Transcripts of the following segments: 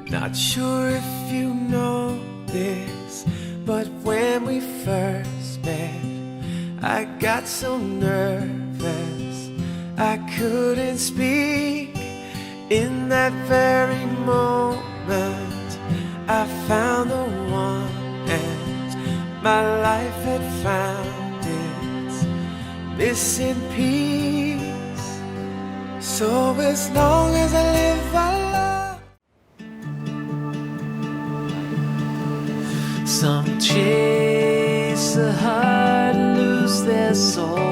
Not sure if you know this, but when we first met, I got so nervous I couldn't speak. In that very moment, I found the one, and my life had found its missing piece. So as long as I live, I love. Some chase the heart and lose their soul.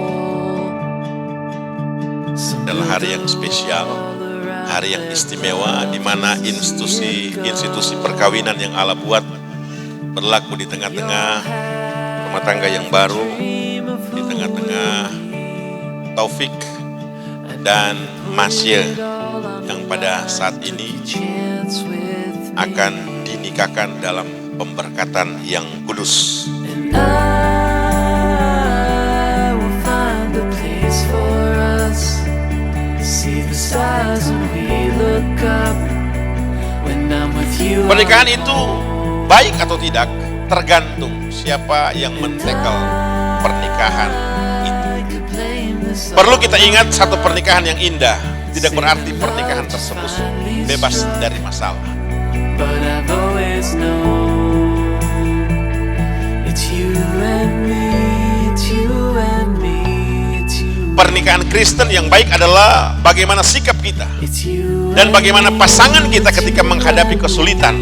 Adalah hari yang spesial, hari yang istimewa, di mana institusi perkawinan yang Allah buat berlaku di tengah-tengah rumah tangga yang baru, di tengah-tengah Taufik dan Masya yang pada saat ini akan dinikahkan dalam pemberkatan yang kudus. Pernikahan itu baik atau tidak tergantung siapa yang mentekel pernikahan itu. Perlu kita ingat, satu pernikahan yang indah tidak berarti pernikahan tersebut bebas dari masalah. Pernikahan Kristen yang baik adalah bagaimana sikap kita dan bagaimana pasangan kita ketika menghadapi kesulitan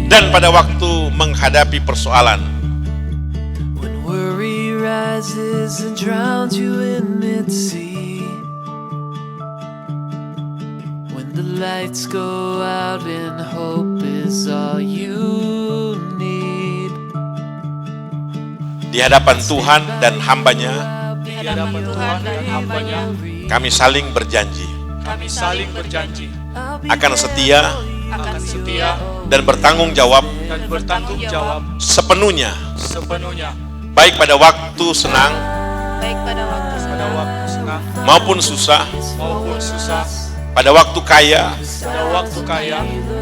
dan pada waktu menghadapi persoalan. When worry rises and drowns you in mid-sea, when the lights go out and hope is all you need. Di hadapan Tuhan dan hambanya, kami saling berjanji akan setia dan bertanggung jawab sepenuhnya, baik pada waktu senang maupun susah, pada waktu kaya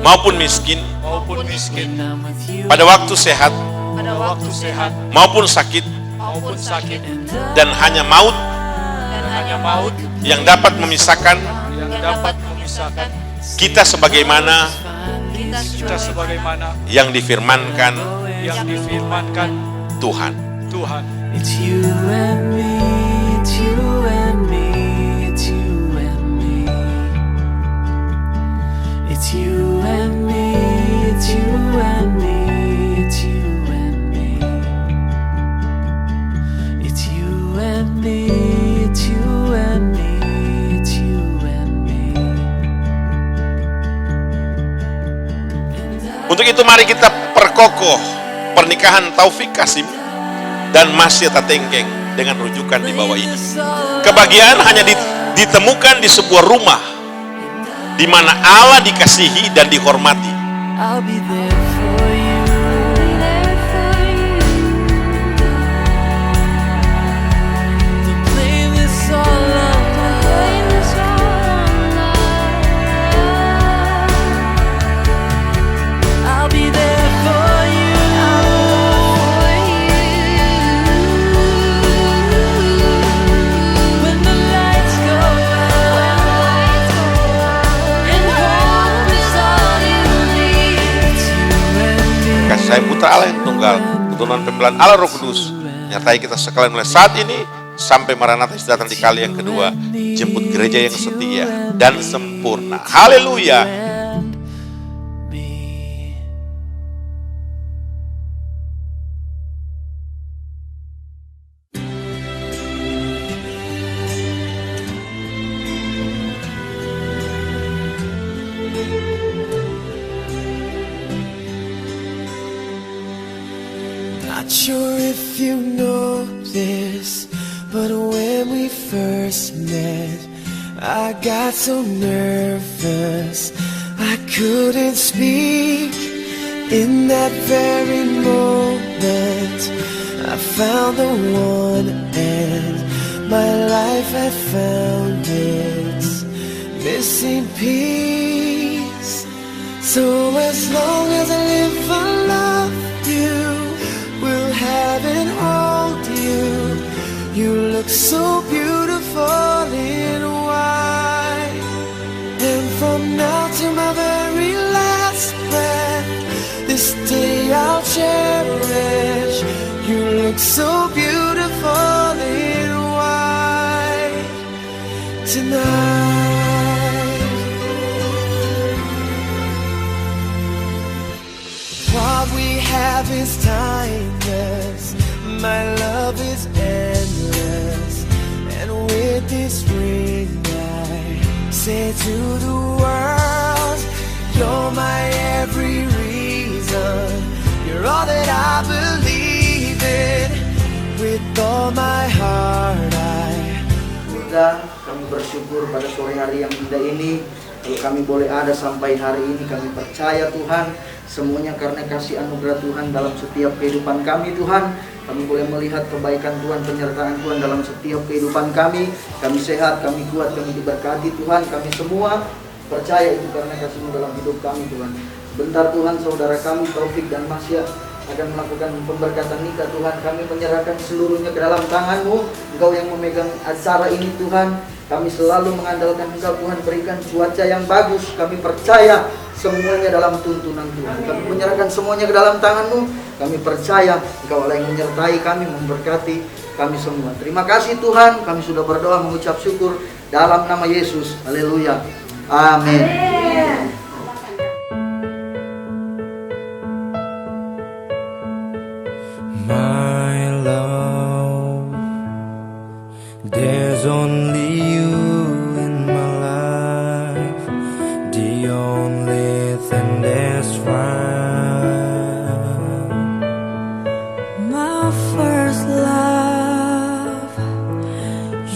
maupun miskin, pada waktu sehat maupun sakit, dan hanya maut yang dapat memisahkan kita sebagaimana yang difirmankan Tuhan. It's you and me, it's you and me, it's you and me. It's you and me, it's you and me, it's you and me. It's you and me, it's you and me, it's you and me. Untuk itu mari kita perkokoh pernikahan Taufik Kasim dan Masya Tatengkeng dengan rujukan di bawah ini. Kebahagiaan hanya ditemukan di sebuah rumah di mana Allah dikasihi dan dihormati. I'll be there for you. To blame this all on love. I'll be there for you. When the lights go out and hope is all you need. It's you and me. Kasih sayang Putra Allah yang tunggal, keturunan pembelaan Allah Roh Kudus nyertai kita sekalian mulai saat ini sampai Maranatha datang di kali yang kedua. Jemput gereja yang setia dan sempurna. Haleluya. Me. Not sure if you know this, but when we first met, I got so nervous I couldn't speak. In that very moment, I found the one, and my life had found its missing piece. So as long as I live, I love you, will have and hold you. You look so beautiful in white. And from now to my very last breath, this day I'll cherish. You look so beautiful in white tonight. What we have is timeless. My love is endless. And with this ring I say to the world, you're my every reason. You're all that I believe in. With all my heart Kami bersyukur pada sore hari yang indah ini. Kalau kami boleh ada sampai hari ini, kami percaya Tuhan, semuanya karena kasih anugerah Tuhan dalam setiap kehidupan kami Tuhan. Kami boleh melihat kebaikan Tuhan, penyertaan Tuhan dalam setiap kehidupan kami. Kami sehat, kami kuat, kami diberkati Tuhan. Kami semua percaya itu karena kasih-Mu dalam hidup kami Tuhan. Bentar Tuhan, saudara kami Taufik dan Masya akan melakukan pemberkatan nikah Tuhan. Kami menyerahkan seluruhnya ke dalam tangan-Mu. Engkau yang memegang acara ini Tuhan. Kami selalu mengandalkan Engkau Tuhan. Berikan cuaca yang bagus. Kami percaya semuanya dalam tuntunan Tuhan. Kami menyerahkan semuanya ke dalam tangan-Mu. Kami percaya Engkau yang menyertai kami, memberkati kami semua. Terima kasih Tuhan. Kami sudah berdoa mengucap syukur dalam nama Yesus. Haleluya. Amin. My love, there's only you in my life, the only thing that's right. My first love,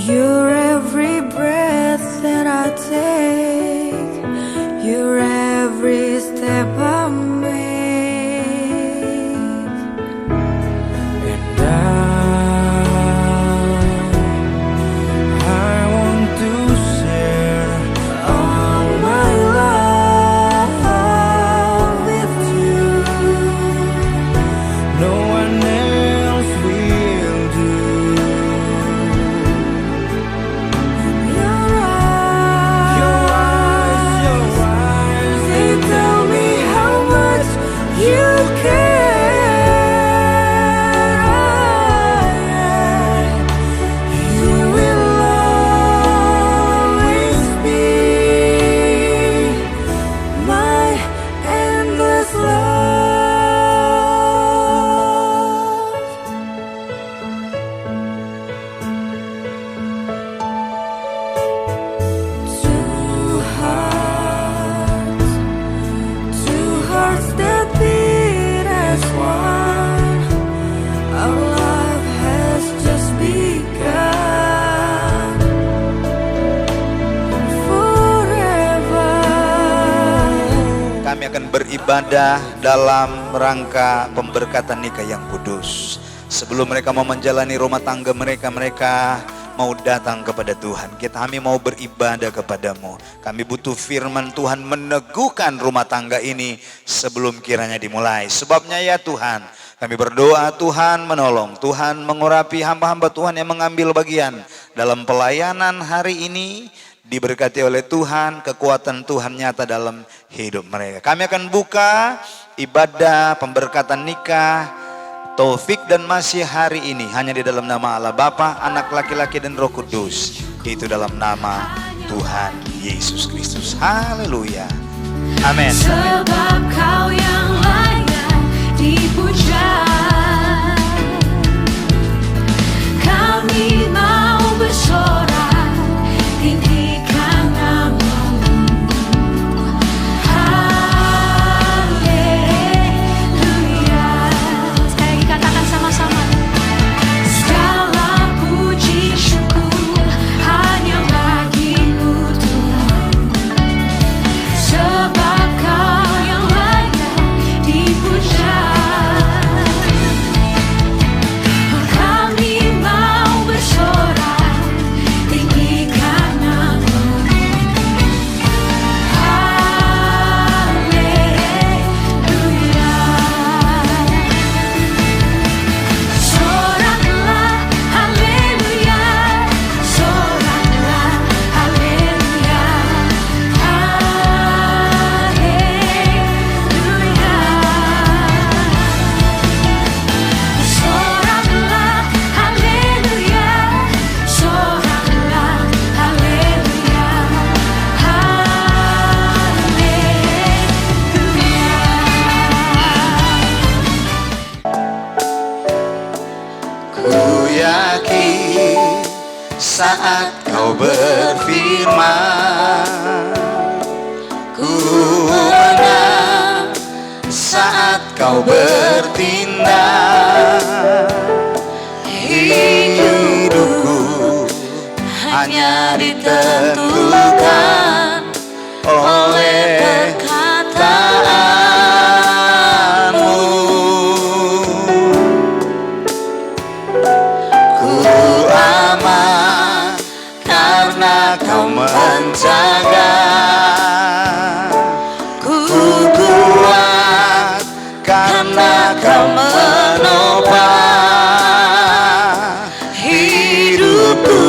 you're every breath that I take, you're every step I make. I want to share all my love with you. No one else will do. Your eyes, they tell me how much you care. You will always be my endless love. Two hearts that beat as one. Our life has just begun. Forever. Kami akan beribadah dalam rangka pemberkatan nikah yang kudus. Sebelum mereka mau menjalani rumah tangga mereka mau datang kepada Tuhan. Kami mau beribadah kepadamu. Kami butuh firman Tuhan meneguhkan rumah tangga ini sebelum kiranya dimulai. Sebabnya ya Tuhan, kami berdoa Tuhan menolong. Tuhan mengurapi hamba-hamba Tuhan yang mengambil bagian dalam pelayanan hari ini. Diberkati oleh Tuhan, kekuatan Tuhan nyata dalam hidup mereka. Kami akan buka ibadah pemberkatan nikah Taufik dan Masya hari ini hanya di dalam nama Allah Bapa, Anak laki-laki dan Roh Kudus. Itu dalam nama Tuhan Yesus Kristus. Haleluya. Amin. Sebab Kau yang layak dipuja. Kami mau bersorak, tinggikan nama-Mu. Haleluya. Sekali lagi katakan sama-sama. Segala puji syukur hanya bagi-Mu Tuhan. Sebab Kau yang layak dipuja. saat kau berfirman. Ku menang saat kau bertindak. Hidupku hanya ditentukan oleh perkataanmu. Ku aman karena kau menjaga. Ku kuat karena kau menopang. Hidupku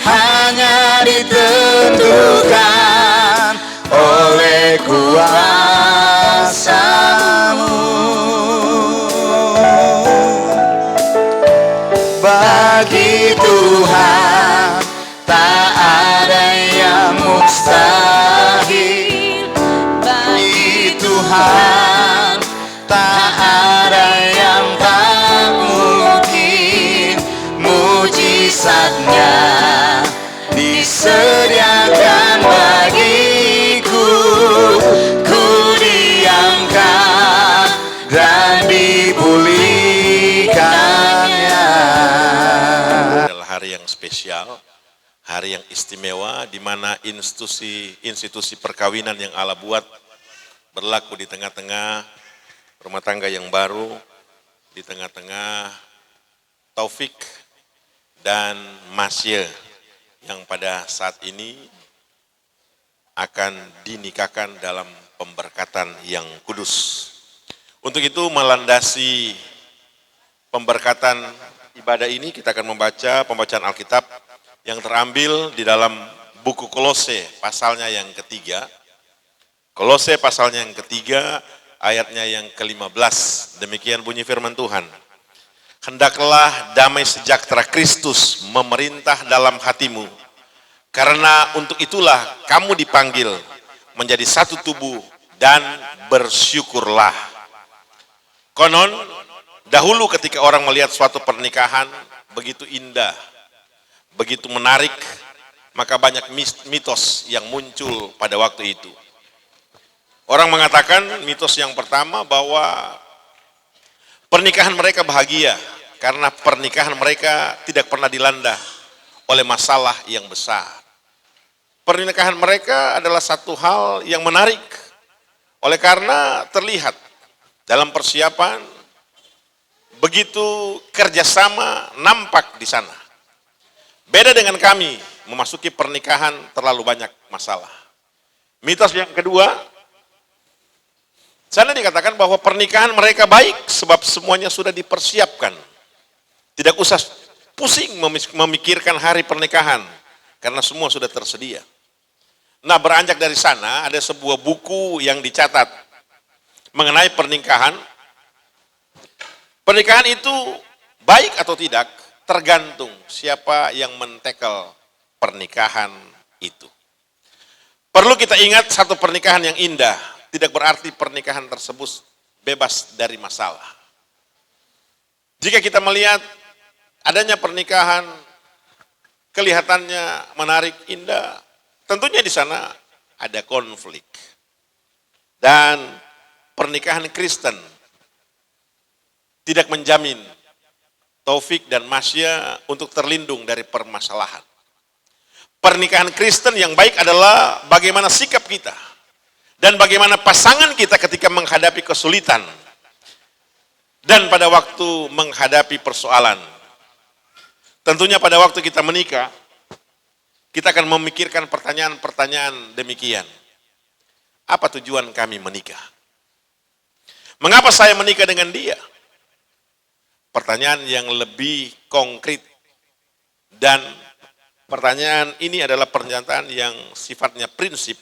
hanya ditentukan oleh kuasa-Mu. Bagi Tuhan tak ada yang mustahil. Bagi Tuhan tak ada yang tak mungkin. Mujizatnya disediakan bagiku. Ku diangkat dan dipulihkannya. Adalah hari yang spesial, hari yang istimewa, di mana institusi perkawinan yang Allah buat berlaku di tengah-tengah rumah tangga yang baru, di tengah-tengah Taufik dan Masya yang pada saat ini akan dinikahkan dalam pemberkatan yang kudus. Untuk itu melandasi pemberkatan ibadah ini, kita akan membaca pembacaan Alkitab yang terambil di dalam buku Kolose pasalnya yang ketiga. Kolose pasalnya yang ketiga, ayatnya yang ke-15. Demikian bunyi firman Tuhan. Hendaklah damai sejahtera Kristus memerintah dalam hatimu, karena untuk itulah kamu dipanggil menjadi satu tubuh, dan bersyukurlah. Konon, dahulu ketika orang melihat suatu pernikahan begitu indah, begitu menarik, maka banyak mitos yang muncul pada waktu itu. Orang mengatakan mitos yang pertama bahwa pernikahan mereka bahagia karena pernikahan mereka tidak pernah dilanda oleh masalah yang besar. Pernikahan mereka adalah satu hal yang menarik oleh karena terlihat dalam persiapan begitu kerjasama nampak di sana. Beda dengan kami memasuki pernikahan terlalu banyak masalah. Mitos yang kedua, sana dikatakan bahwa pernikahan mereka baik sebab semuanya sudah dipersiapkan. Tidak usah pusing memikirkan hari pernikahan karena semua sudah tersedia. Nah, beranjak dari sana ada sebuah buku yang dicatat mengenai pernikahan. Pernikahan itu baik atau tidak tergantung siapa yang mentekel pernikahan itu. Perlu kita ingat, satu pernikahan yang indah tidak berarti pernikahan tersebut bebas dari masalah. Jika kita melihat adanya pernikahan kelihatannya menarik, indah, tentunya di sana ada konflik. Dan pernikahan Kristen tidak menjamin Taufik dan Masya untuk terlindung dari permasalahan. Pernikahan Kristen yang baik adalah bagaimana sikap kita dan bagaimana pasangan kita ketika menghadapi kesulitan dan pada waktu menghadapi persoalan. Tentunya pada waktu kita menikah, kita akan memikirkan pertanyaan-pertanyaan demikian. Apa tujuan kami menikah? Mengapa saya menikah dengan dia? Pertanyaan yang lebih konkret, dan pertanyaan ini adalah pernyataan yang sifatnya prinsip,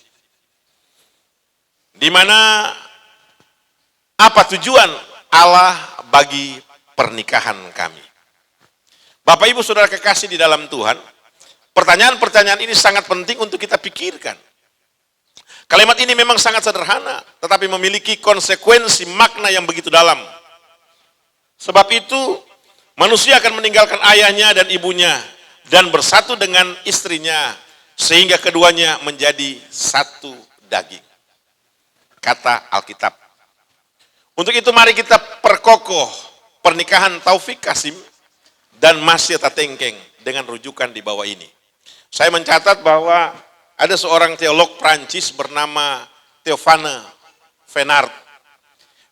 di mana apa tujuan Allah bagi pernikahan kami. Bapak Ibu Saudara kekasih di dalam Tuhan, pertanyaan-pertanyaan ini sangat penting untuk kita pikirkan. Kalimat ini memang sangat sederhana, tetapi memiliki konsekuensi makna yang begitu dalam. Sebab itu manusia akan meninggalkan ayahnya dan ibunya dan bersatu dengan istrinya sehingga keduanya menjadi satu daging. Kata Alkitab. Untuk itu mari kita perkokoh pernikahan Taufik Kasim dan Masya Tatengkeng dengan rujukan di bawah ini. Saya mencatat bahwa ada seorang teolog Prancis bernama Théophane Vénard.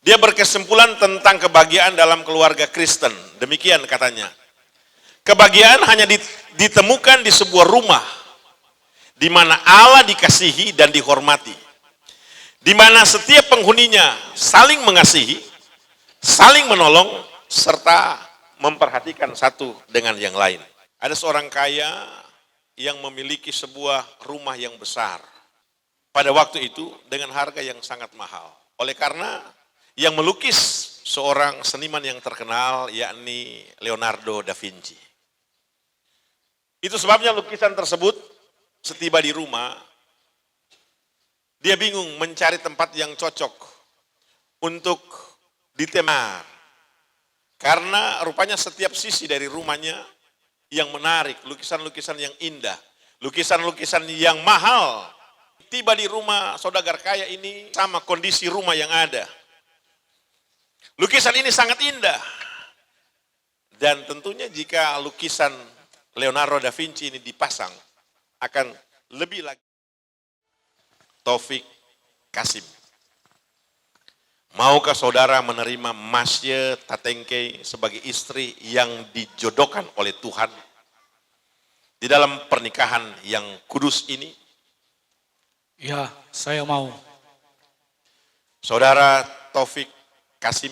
Dia berkesimpulan tentang kebahagiaan dalam keluarga Kristen. Demikian katanya. Kebahagiaan hanya ditemukan di sebuah rumah di mana Allah dikasihi dan dihormati. Di mana setiap penghuninya saling mengasihi, saling menolong, serta memperhatikan satu dengan yang lain. Ada seorang kaya yang memiliki sebuah rumah yang besar. Pada waktu itu dengan harga yang sangat mahal. Oleh karena yang melukis seorang seniman yang terkenal, yakni Leonardo da Vinci. Itu sebabnya lukisan tersebut setiba di rumah, dia bingung mencari tempat yang cocok untuk ditemar. Karena rupanya setiap sisi dari rumahnya yang menarik, lukisan-lukisan yang indah, lukisan-lukisan yang mahal. Tiba di rumah saudagar kaya ini sama kondisi rumah yang ada. Lukisan ini sangat indah. Dan tentunya jika lukisan Leonardo da Vinci ini dipasang, akan lebih lagi. Taufik Kasim. Maukah saudara menerima Masya Tatengkeng sebagai istri yang dijodohkan oleh Tuhan di dalam pernikahan yang kudus ini? Ya, saya mau. Saudara Taufik Kasim,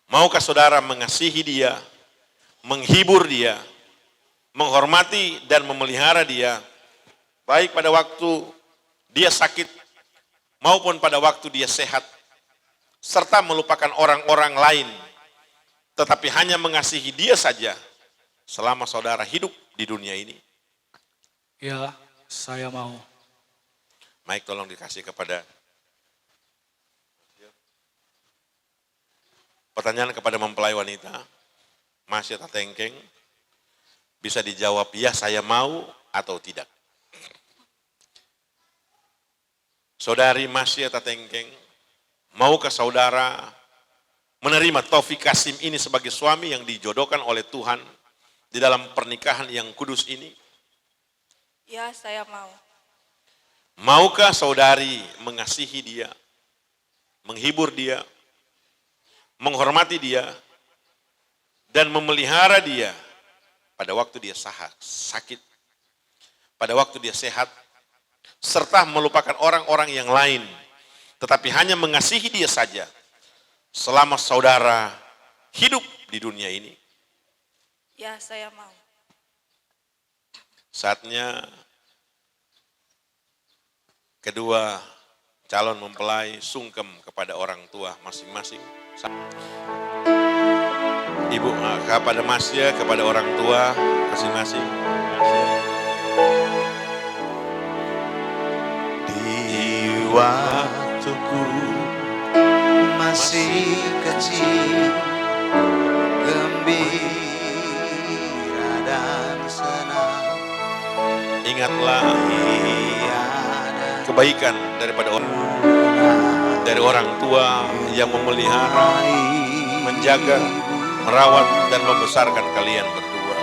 maukah saudara mengasihi dia, menghibur dia, menghormati dan memelihara dia, baik pada waktu dia sakit maupun pada waktu dia sehat, serta melupakan orang-orang lain, tetapi hanya mengasihi dia saja selama saudara hidup di dunia ini? Ya, saya mau. Mike tolong dikasih kepada. Pertanyaan kepada mempelai wanita, Masya Tatengkeng, bisa dijawab ya saya mau atau tidak. Saudari Masya Tatengkeng, maukah saudara menerima Taufik Kasim ini sebagai suami yang dijodohkan oleh Tuhan di dalam pernikahan yang kudus ini? Ya, saya mau. Maukah saudari mengasihi dia, menghibur dia, menghormati dia, dan memelihara dia pada waktu dia sakit, pada waktu dia sehat, serta melupakan orang-orang yang lain, tetapi hanya mengasihi dia saja selama saudara hidup di dunia ini? Ya, saya mau. Saatnya kedua calon mempelai sungkem kepada orang tua masing-masing. Ibu kepada Masya, kepada orang tua masing-masing. Di waktuku masih kecil, gembira dan senang. Ingatlah kebaikan dari orang tua yang memelihara, menjaga, merawat dan membesarkan kalian berdua.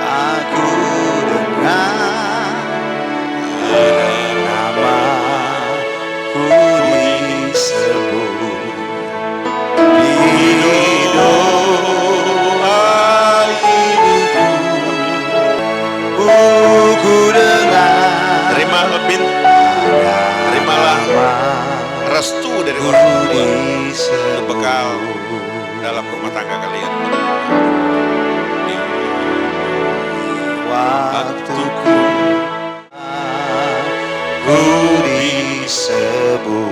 Aku dengar namaku disebut di doa hidupku. Ku dengar Terima lebih, terimalah restu dari orang tua untuk bekal dalam rumah tangga kalian. waktuku ku disebut.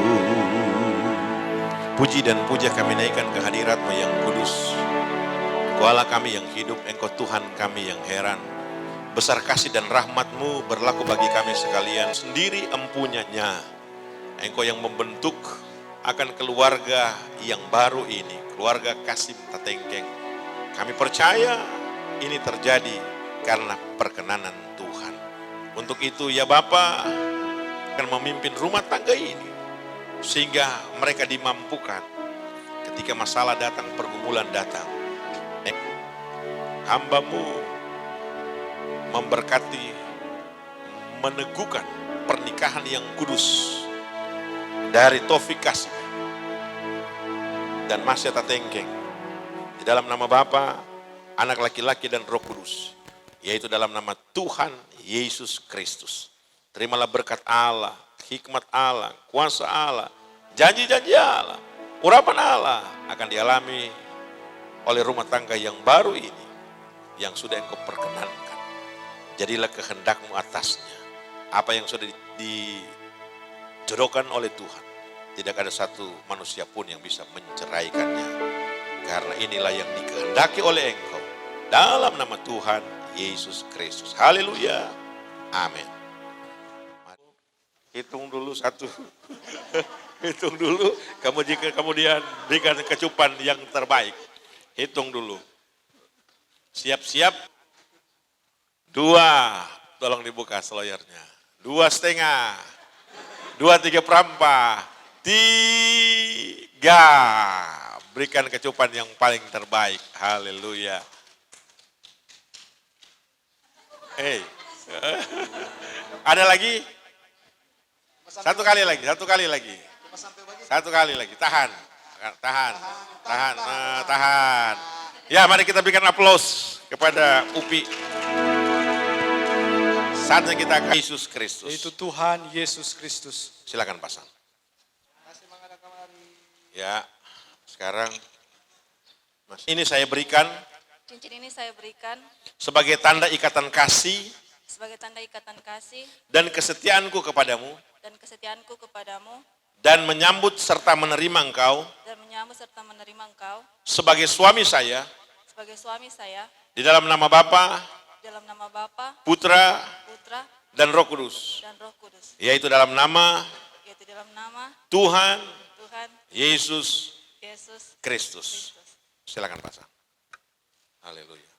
Puji dan puja kami naikkan ke hadirat-Mu yang kudus. Engkau Allah kami yang hidup, Engkau Tuhan kami yang heran. Besar kasih dan rahmat-Mu berlaku bagi kami sekalian. Sendiri empunyanya Engkau yang membentuk akan keluarga yang baru ini, keluarga Kasim Tatengkeng. Kami percaya ini terjadi karena perkenanan Tuhan. Untuk itu ya Bapa akan memimpin rumah tangga ini, sehingga mereka dimampukan ketika masalah datang, pergumulan datang. Hamba-Mu memberkati, meneguhkan pernikahan yang kudus dari Taufik Kasim dan Masya Tatengkeng. Di dalam nama Bapa, Anak laki-laki dan Roh Kudus, yaitu dalam nama Tuhan Yesus Kristus. Terimalah berkat Allah, hikmat Allah, kuasa Allah, janji-janji Allah, urapan Allah akan dialami oleh rumah tangga yang baru ini, yang sudah Engkau perkenankan. Jadilah kehendak-Mu atasnya. Apa yang sudah dijodohkan oleh Tuhan, tidak ada satu manusia pun yang bisa menceraikannya. Karena inilah yang dikehendaki oleh Engkau. Dalam nama Tuhan Yesus Kristus. Haleluya. Amin. Hitung dulu satu. Hitung dulu. Kemudian berikan kecupan yang terbaik. Hitung dulu. Siap-siap. 2. Tolong dibuka seloyernya. 2,5. 2,3/4. 3. Berikan kecupan yang paling terbaik. Haleluya. Ada lagi? Satu kali lagi. Tahan. Ya, mari kita berikan aplaus kepada Upi. Saatnya kita ke Yesus Kristus. Yaitu Tuhan Yesus Kristus. Silakan pasang. Ya, sekarang ini saya berikan Cincin ini saya berikan sebagai tanda ikatan kasih dan kesetiaanku kepadamu dan menyambut serta menerima engkau sebagai suami saya di dalam nama Bapa, Putra, dan Roh Kudus, yaitu dalam nama Tuhan Yesus Kristus. Silakan pasang. Haleluya.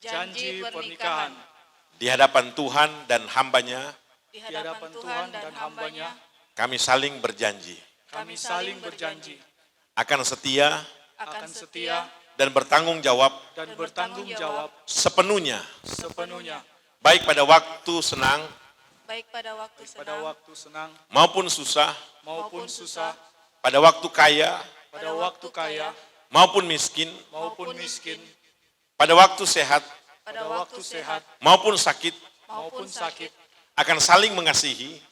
Janji pernikahan. Di hadapan Tuhan dan hambanya, Di hadapan Tuhan dan hambanya, kami saling berjanji akan setia dan bertanggung jawab sepenuhnya, baik pada waktu senang maupun susah, pada waktu kaya maupun miskin, pada waktu sehat maupun sakit, akan saling mengasihi,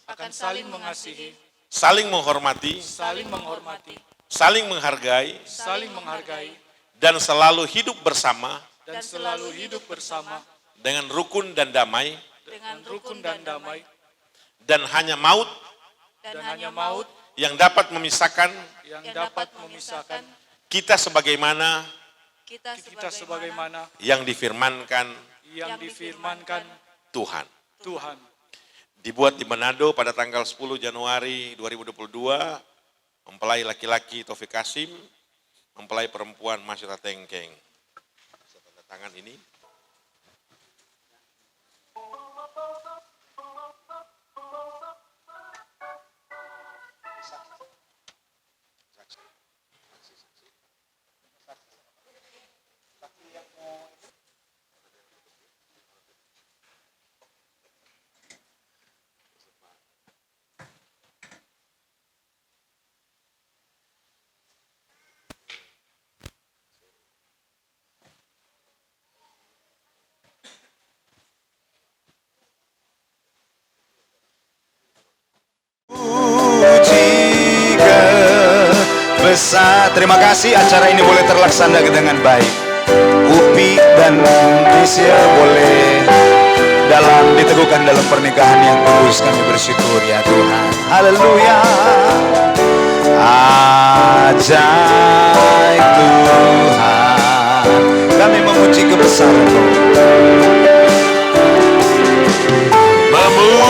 saling menghormati, saling menghargai, dan selalu hidup bersama dengan rukun dan damai, dan hanya maut yang dapat memisahkan kita sebagaimana yang difirmankan Tuhan. Dibuat di Manado pada tanggal 10 Januari 2022, mempelai laki-laki Taufik Kasim, mempelai perempuan Masya Tatengkeng. Tanda tangan ini. Besar. Terima kasih, acara ini boleh terlaksana dengan baik. Upi dan Nisya boleh diteguhkan dalam pernikahan yang kudus. Kami bersyukur ya Tuhan. Haleluya. Ajaib Tuhan. Kami memuji kebesaran kebesaran-Mu. Memuji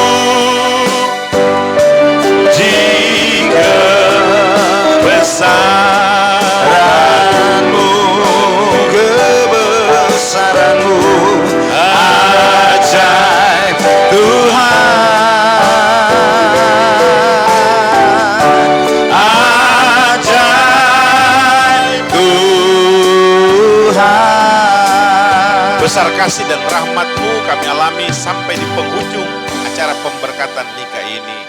kebesaran-Mu, Kebesaran-Mu ajaib Tuhan, ajaib Tuhan. Besar kasih dan rahmat-Mu kami alami sampai di penghujung acara pemberkatan nikah ini.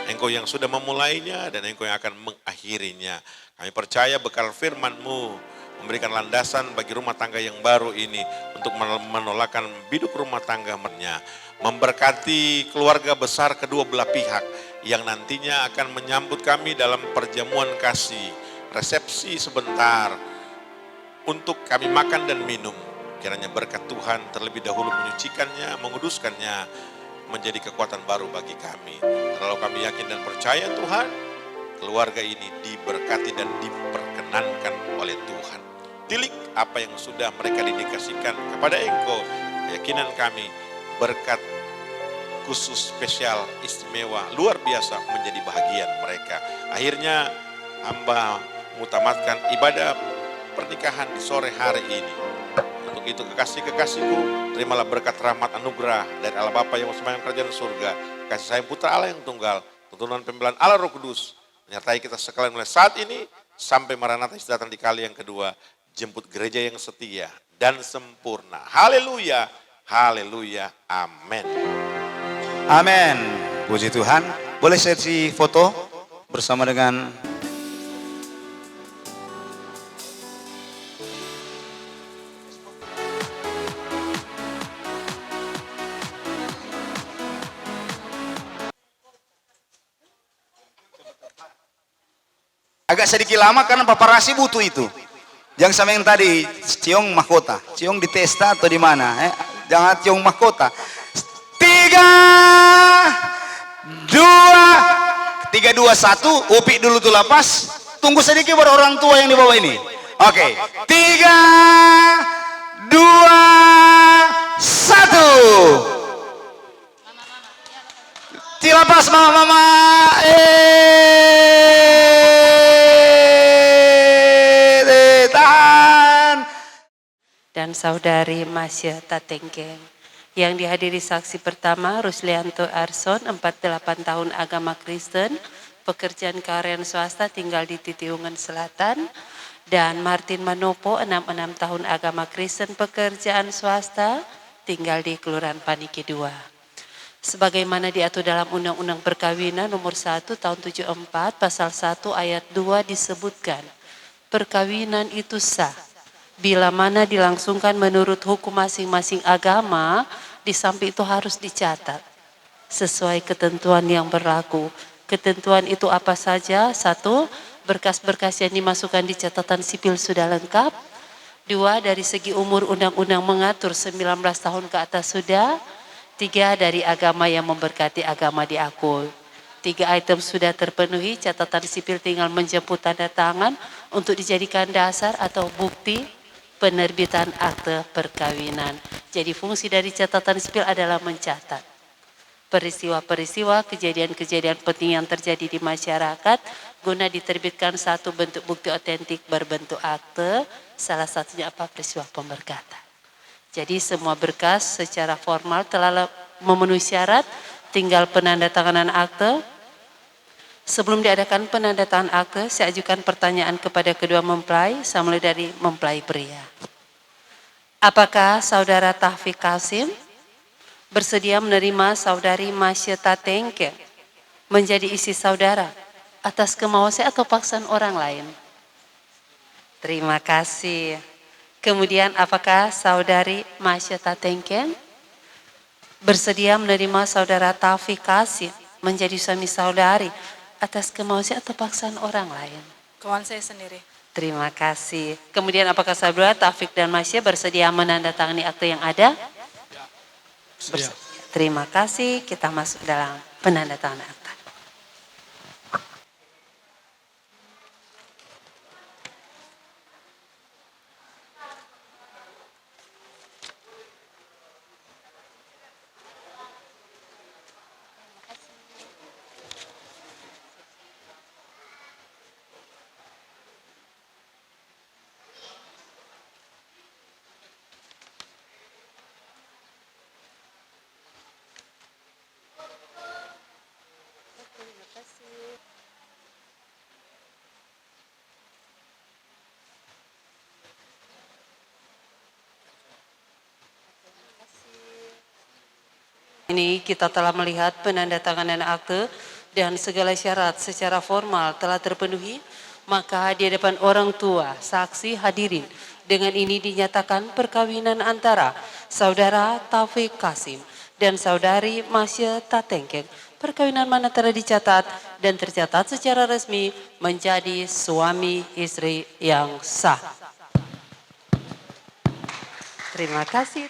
Engkau yang sudah memulainya dan Engkau yang akan mengakhirinya. Kami percaya bekal firman-Mu memberikan landasan bagi rumah tangga yang baru ini untuk menolakkan biduk rumah tangga-nya. Memberkati keluarga besar kedua belah pihak yang nantinya akan menyambut kami dalam perjamuan kasih, resepsi sebentar untuk kami makan dan minum. Kiranya berkat Tuhan terlebih dahulu menyucikannya, menguduskannya, menjadi kekuatan baru bagi kami. Terlalu kami yakin dan percaya Tuhan, keluarga ini diberkati dan diperkenankan oleh Tuhan. Tilik apa yang sudah mereka dedikasikan kepada Engkau, keyakinan kami berkat khusus spesial istimewa luar biasa menjadi bahagian mereka. Akhirnya hamba mengutamatkan ibadah pernikahan di sore hari ini. Untuk itu kekasih-kekasihku, terimalah berkat rahmat anugerah dari Allah Bapa yang bersemayam kerajaan surga, kasih sayang Putra Allah yang tunggal, tuntunan pembelaan Allah Roh Kudus, menyertai kita sekalian mulai saat ini sampai Maranatha datang di kali yang kedua, jemput gereja yang setia dan sempurna. Haleluya, haleluya, amin. Amin. Puji Tuhan. Boleh sesi foto bersama dengan agak sedikit lama karena paparasi butuh itu. Jangan sama yang tadi ciong mahkota, ciong di testa atau di mana? Jangan ciong mahkota. 3, 2, 3, 2, 1. Upi dulu tuh lapas. Tunggu sedikit baru orang tua yang di bawah ini. Oke, 3, 2, 1. Tilapas mama-mama. Tahan. Dan saudari Masya Tatengkeng. Yang dihadiri saksi pertama Ruslianto Arson, 48 tahun agama Kristen, pekerjaan karyawan swasta tinggal di Titiungan Selatan. Dan Martin Manopo, 66 tahun agama Kristen, pekerjaan swasta, tinggal di Kelurahan Paniki 2. Sebagaimana diatur dalam Undang-Undang Perkawinan nomor 1 tahun 74 pasal 1 ayat 2 disebutkan, perkawinan itu sah bila mana dilangsungkan menurut hukum masing-masing agama, di samping itu harus dicatat sesuai ketentuan yang berlaku. Ketentuan itu apa saja? 1. Berkas-berkas yang dimasukkan di catatan sipil sudah lengkap. 2. Dari segi umur undang-undang mengatur 19 tahun ke atas sudah. 3. Dari agama yang memberkati agama diakui. 3 item sudah terpenuhi, catatan sipil tinggal menjemput tanda tangan untuk dijadikan dasar atau bukti penerbitan akte perkawinan. Jadi fungsi dari catatan sipil adalah mencatat peristiwa-peristiwa, kejadian-kejadian penting yang terjadi di masyarakat guna diterbitkan satu bentuk bukti otentik berbentuk akte, salah satunya apa? Peristiwa pemberkatan. Jadi semua berkas secara formal telah memenuhi syarat, tinggal penandatanganan akte. Sebelum diadakan penandatanganan akte, saya ajukan pertanyaan kepada kedua mempelai, saya mulai dari mempelai pria. Apakah saudara Taufik Kasim bersedia menerima saudari Masya Tatengke menjadi istri saudara atas kemauan saya atau paksaan orang lain? Terima kasih. Kemudian apakah saudari Masya Tatengke bersedia menerima saudara Taufik Kasim menjadi suami saudari atas kemauan saya atau paksaan orang lain? Kemauan saya sendiri. Terima kasih. Kemudian apakah saudara Taufik dan Masya bersedia menandatangani akte yang ada? Terima kasih. Kita masuk dalam penandatanganan akte. Ini kita telah melihat penandatanganan akte dan segala syarat secara formal telah terpenuhi, maka di hadapan orang tua, saksi hadirin, dengan ini dinyatakan perkawinan antara Saudara Taufik Kasim dan Saudari Masya Tatengkeng. Perkawinan mana telah dicatat dan tercatat secara resmi menjadi suami istri yang sah. Terima kasih.